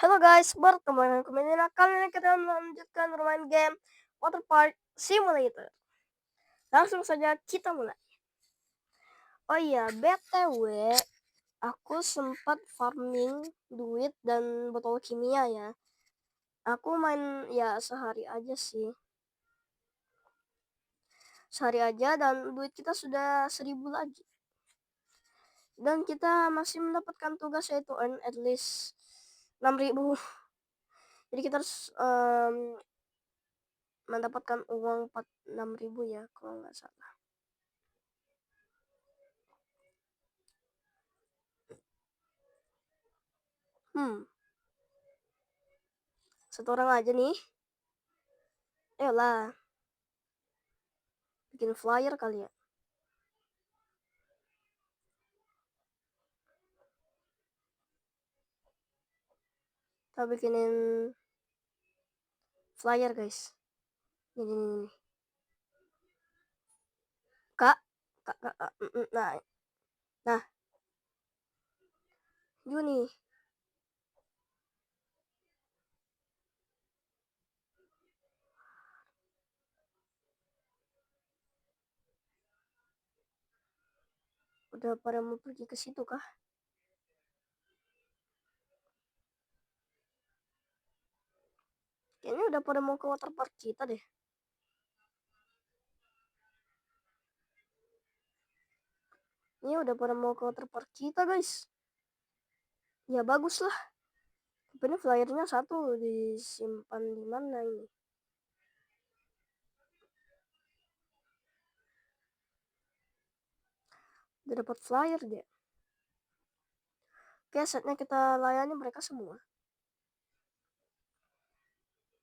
Halo guys, bertemu dengan Kumilina. Kali ini kita melanjutkan bermain game Water Park Simulator. Langsung saja kita mulai. Oh iya, BTW, aku sempat farming duit dan botol kimia ya. Aku main ya sehari aja sih. Sehari aja dan duit kita sudah 1.000 lagi. Dan kita masih mendapatkan tugas yaitu earn at least 6.000. Jadi kita harus mendapatkan uang 6.000 ya kalau nggak salah. Satu orang aja nih. Ayolah, bikin flyer kali ya. Kita bikinin flyer guys. Ini. Kak, nah, nah, Juni. Udah pada mau pergi ke situ kah? Kayaknya udah pada mau ke waterpark kita deh. Ini udah pada mau ke waterpark kita guys. Ya bagus lah. Tapi ini flyernya satu disimpan di mana ini? Udah dapat flyer dia. Oke, setnya kita layani mereka semua.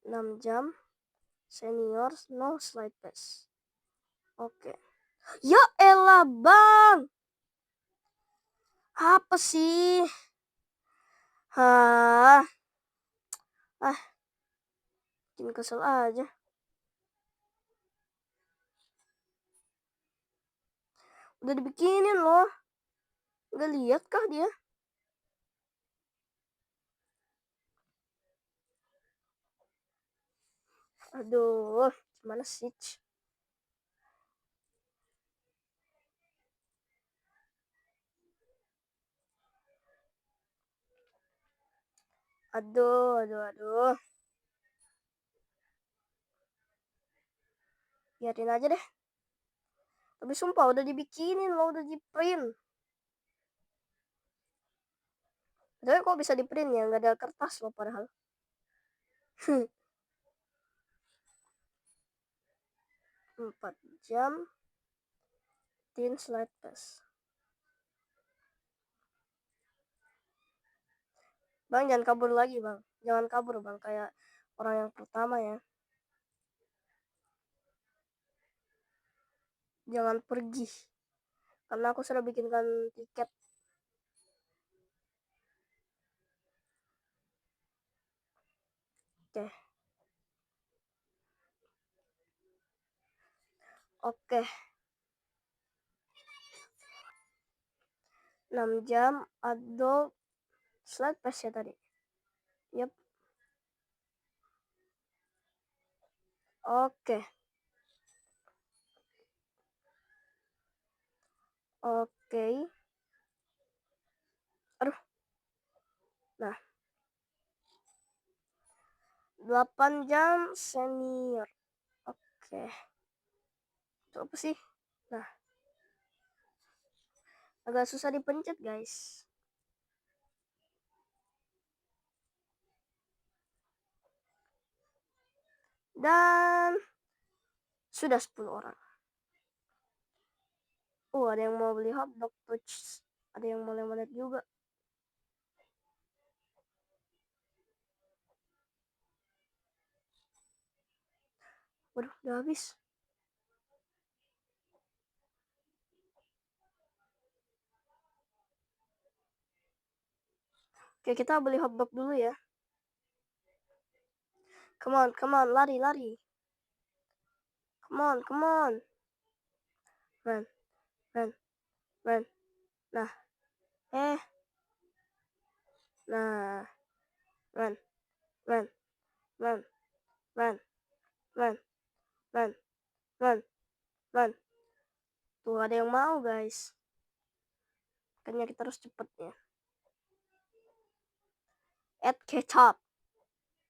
6 jam. Senior, no slide pass. Oke. Ya elah bang. Apa sih? Hah. Bikin kesel aja. Udah dibikinin loh. Gak lihat kah dia? Aduh, gimana sih? Aduh. Biarin aja deh. Tapi sumpah udah dibikinin loh, udah di print. Tapi kok bisa di print ya? Gak ada kertas loh padahal. 4 jam. Tin slide pass. Bang jangan kabur lagi bang. Jangan kabur bang kayak orang yang pertama ya. Jangan pergi. Karena aku sudah bikinkan tiket. Oke. 6 jam adult slide pass ya tadi. Yep. Oke. Aduh. Nah. 8 jam senior. Oke. Itu apa sih? Nah. Agak susah dipencet guys. Dan sudah 10 orang. Ada yang mau beli hotdog touch. Ada yang mau lemonade juga. Waduh, udah habis. Oke, kita beli hotdog dulu ya. Come on, lari. Come on. Run. Nah. Nah. run, run, run, run, run, run, run, run. Tuh ada yang mau guys. Makanya kita harus cepet ya. Add ketchup.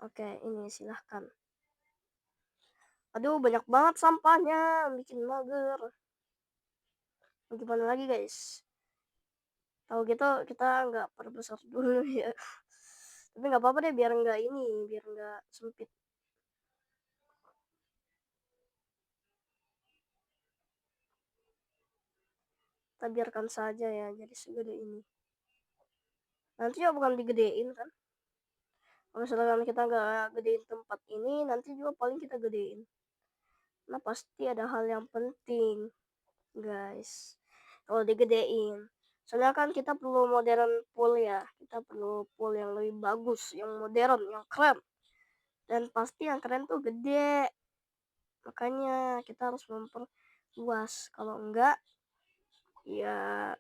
Oke, ini silahkan. Aduh, banyak banget sampahnya, bikin mager. Gimana lagi guys? Tahu gitu kita nggak perbesar dulu ya. Tapi nggak apa-apa deh, biar nggak sempit. Kita biarkan saja ya, jadi segede ini. Nanti juga bukan digedein kan? Kalau misalkan kita nggak gedein tempat ini, nanti juga paling kita gedein. Nah pasti ada hal yang penting, guys. Kalau digedein, soalnya kan kita perlu modern pool ya. Kita perlu pool yang lebih bagus, yang modern, yang keren. Dan pasti yang keren tuh gede. Makanya kita harus memperluas. Kalau enggak, ya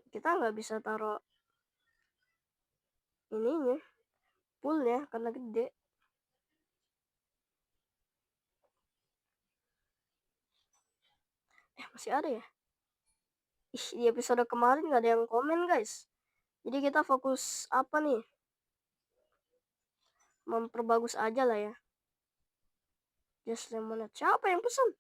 kita nggak bisa taruh ininya, poolnya karena gede. Masih ada ya? Ih, di episode kemarin nggak ada yang komen guys. Jadi kita fokus apa nih? Memperbagus aja lah ya. Just lemonade. Siapa yang pesan?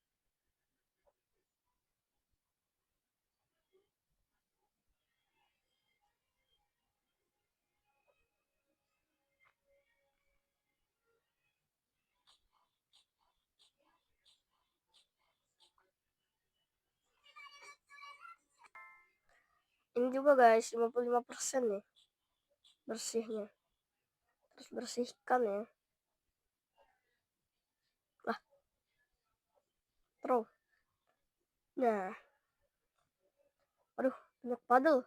Ini juga guys, 55% nih bersihnya. Terus bersihkan ya. Lah, throw. Nah. Aduh, banyak paddle.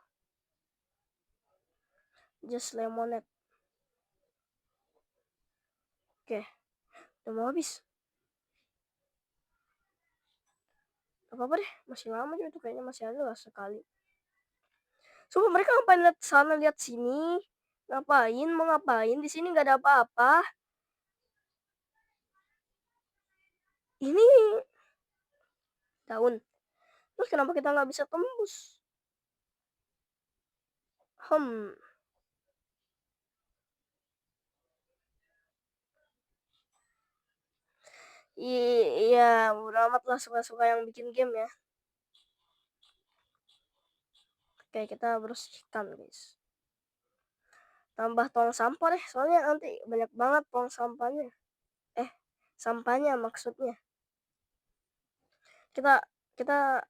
Just lemonade. Oke, udah mau habis. Apa-apa deh, masih lama juga tuh, kayaknya masih ada lah sekali. Sumpah mereka ngapain lihat sana lihat sini? Ngapain? Mau ngapain? Di sini nggak ada apa-apa. Ini daun. Terus kenapa kita nggak bisa tembus? Hmm. Iya, udah amat lah suka-suka yang bikin game ya. Oke, kita bersihkan guys. Tambah tong sampah deh, soalnya nanti banyak banget tong sampahnya. Sampahnya maksudnya. Kita kita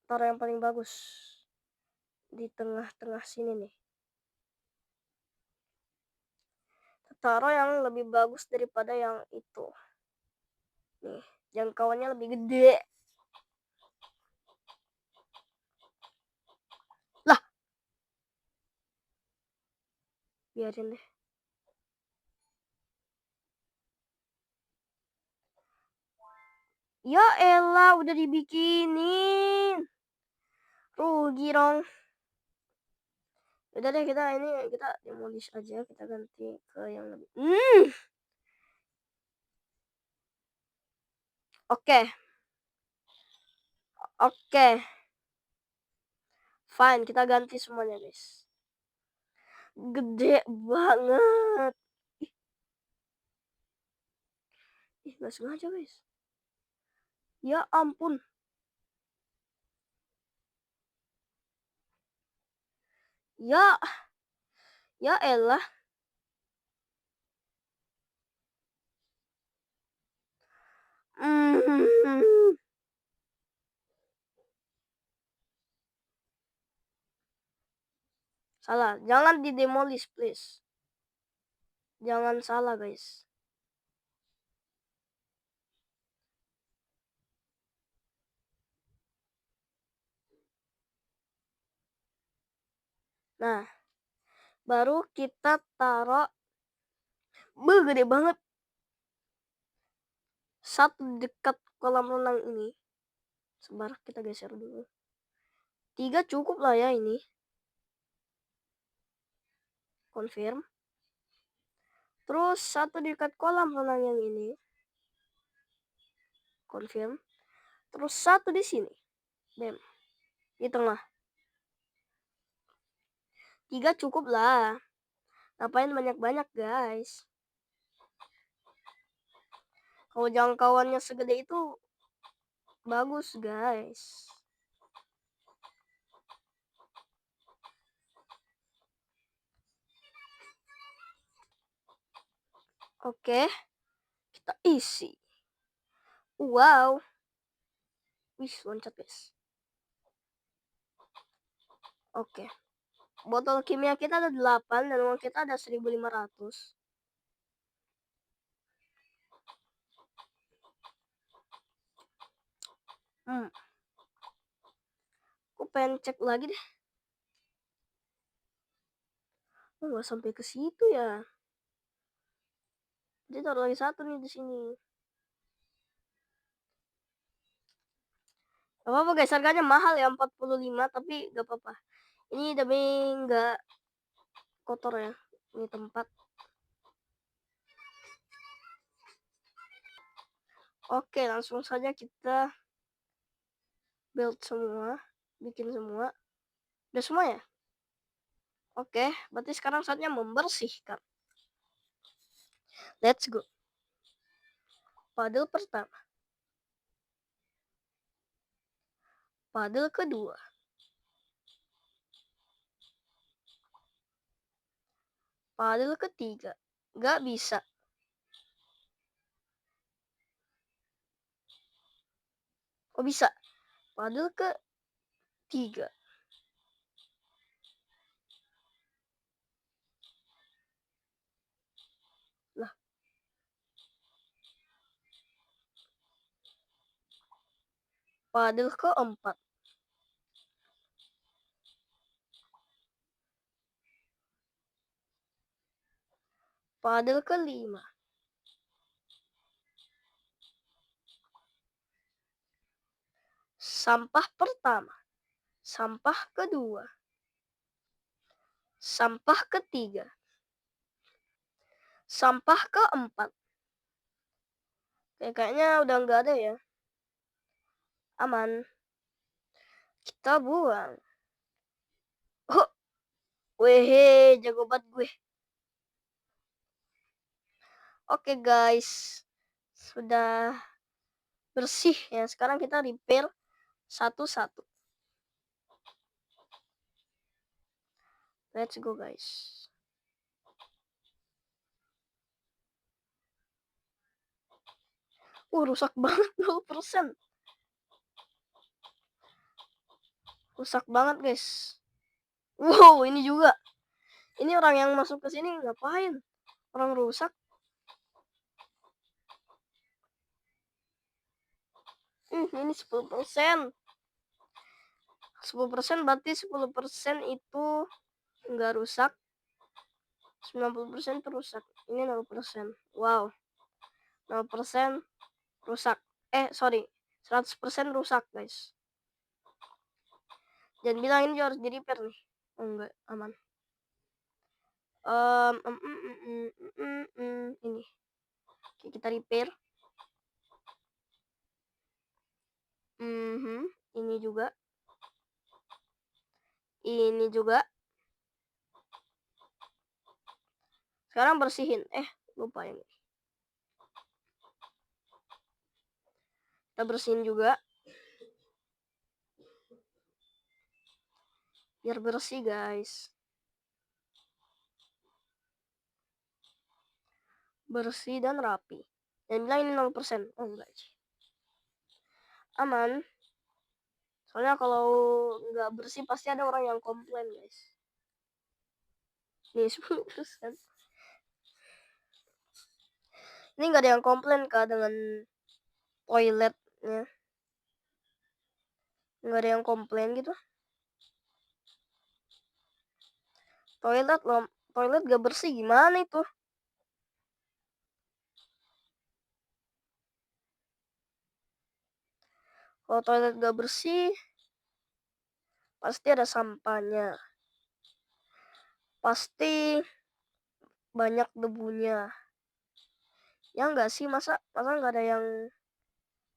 taruh yang paling bagus di tengah-tengah sini nih. Taruh yang lebih bagus daripada yang itu. Nih, jangkauannya lebih gede. Lah, biarin deh. Ya elah, udah dibikinin. Rugi dong. Udah deh, kita demolish aja, kita ganti ke yang lebih. Oke. Oke. Fine, kita ganti semuanya, guys. Gede banget. Ih, gak sengaja, guys. Ya ampun. Ya, ya elah. Salah, jangan didemolish please. Jangan salah guys. Nah, baru kita taruh. Gede banget. Satu dekat kolam renang ini. Sebar, kita geser dulu. 3 cukup lah ya ini. Confirm. Terus satu di dekat kolam renang yang ini. Confirm. Terus satu di sini. Bam. Di tengah. 3 cukup lah. Ngapain banyak-banyak, guys? Kalau jangkauannya segede itu bagus, guys. Oke. Kita isi. Wow. Wih, loncat, guys. Oke. Botol kimia kita ada 8 dan uang kita ada 1.500. Aku pengen cek lagi deh. Oh, nggak sampai ke situ ya. Jadi taruh lagi satu nih di sini. Gak apa-apa guys, harganya mahal ya 45, tapi gak apa-apa. Ini demi nggak kotor ya. Ini tempat. Oke, langsung saja kita build semua, bikin semua. Udah semua ya? Oke, berarti sekarang saatnya membersihkan. Let's go. Paddle pertama. Paddle kedua. Paddle ketiga. Gak bisa. Oh bisa. Paddle ketiga. Lah. Paddle keempat. Paddle kelima. Sampah pertama. Sampah kedua. Sampah ketiga. Sampah keempat. Kayaknya udah nggak ada ya. Aman. Kita buang. Oh, weh, jago banget gue. Oke guys, sudah bersih ya. Sekarang kita repair satu-satu. Let's go guys. Rusak banget 0%. Rusak banget guys. Wow, ini juga. Ini orang yang masuk ke sini ngapain? Orang rusak. Ini 10%. 10% berarti 10% itu nggak rusak. 90% rusak. Ini 0%. Wow. 0% rusak. Sorry. 100% rusak, guys. Jangan bilang ini harus di repair nih. Oh, enggak, aman. Ini. Oke, kita repair. Ini juga. Ini juga. Sekarang bersihin. Lupa ini. Kita bersihin juga. Biar bersih, guys. Bersih dan rapi. Dan bilang ini 0%. Oh, enggak. Aman. Soalnya kalau nggak bersih pasti ada orang yang komplain, guys. Nih, 10%. Ini nggak ada yang komplain kak dengan toiletnya. Nggak ada yang komplain gitu. Toilet gak bersih gimana itu? Kalau toilet gak bersih, pasti ada sampahnya. Pasti banyak debunya. Ya enggak sih, masa nggak ada yang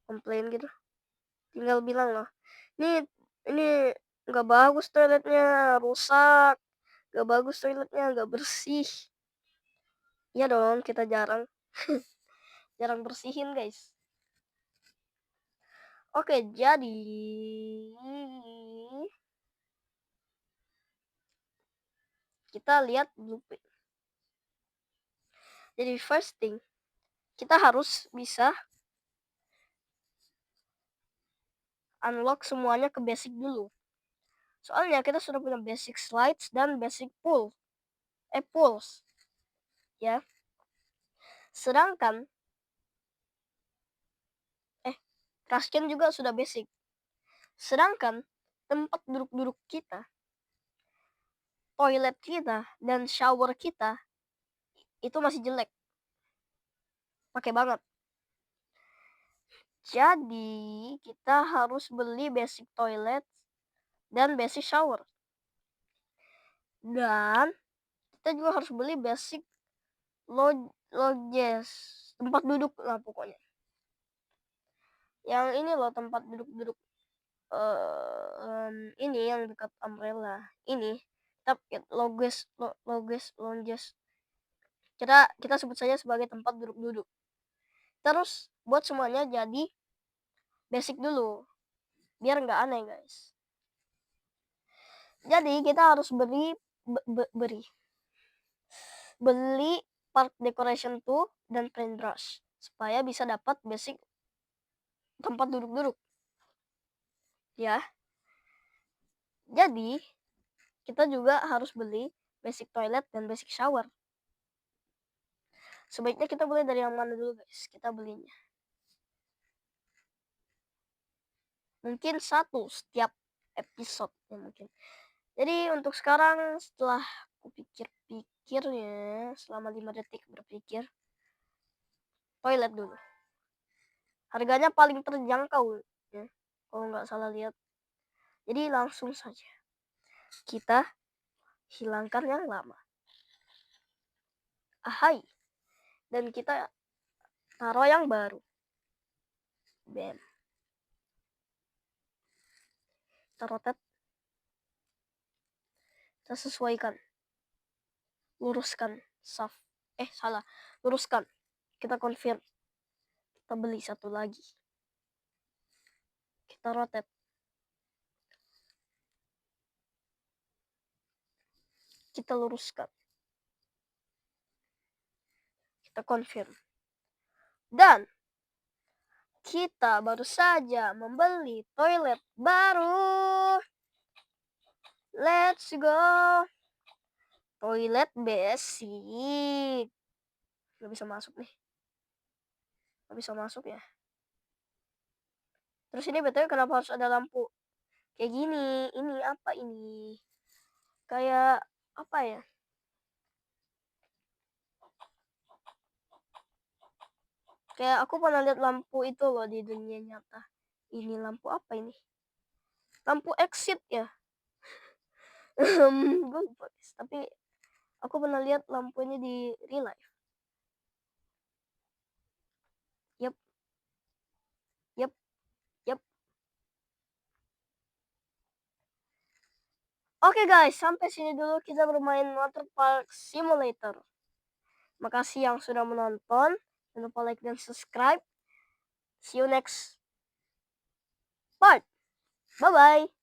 komplain gitu. Tinggal bilang lah, ini nggak bagus toiletnya, rusak, nggak bagus toiletnya, nggak bersih. Iya dong, kita jarang jarang bersihin guys. Oke, jadi kita lihat blueprint. Jadi first thing, kita harus bisa unlock semuanya ke basic dulu. Soalnya kita sudah punya basic slides dan basic pulls. Ya. Sedangkan Crushcan juga sudah basic. Sedangkan tempat duduk-duduk kita, toilet kita, dan shower kita itu masih jelek. Pakai banget. Jadi kita harus beli basic toilet dan basic shower. Dan kita juga harus beli basic lodges, tempat duduk lah pokoknya. Yang ini loh tempat duduk-duduk ini yang dekat umbrella. Ini lodges. Kita sebut saja sebagai tempat duduk-duduk. Terus buat semuanya jadi basic dulu, biar nggak aneh guys. Jadi kita harus beli part decoration tool dan paintbrush supaya bisa dapat basic tempat duduk-duduk. Ya. Jadi kita juga harus beli basic toilet dan basic shower. Sebaiknya kita beli dari yang mana dulu guys? Kita belinya mungkin satu setiap episode ya mungkin. Jadi untuk sekarang setelah aku pikir-pikir ya selama 5 detik berpikir, toilet dulu. Harganya paling terjangkau ya, kalau nggak salah lihat. Jadi langsung saja kita hilangkan yang lama. Ahai. Dan kita taruh yang baru. Bam. Kita rotate. Kita sesuaikan. Luruskan. Salah. Luruskan. Kita confirm. Kita beli satu lagi. Kita rotate. Kita luruskan. Kita confirm. Dan kita baru saja membeli toilet baru. Let's go. Toilet basic. Gak bisa masuk nih. Gak bisa masuk ya. Terus ini BTW kenapa harus ada lampu kayak gini? Ini apa ini? Kayak apa ya? Kayak aku pernah lihat lampu itu loh di dunia nyata. Ini lampu apa ini? Lampu exit ya? Gue lupa guys. Tapi aku pernah lihat lampunya di real life. Yep. Oke guys, sampai sini dulu kita bermain Water Park Simulator. Makasih yang sudah menonton. Jangan lupa like dan subscribe. See you next part. Bye-bye.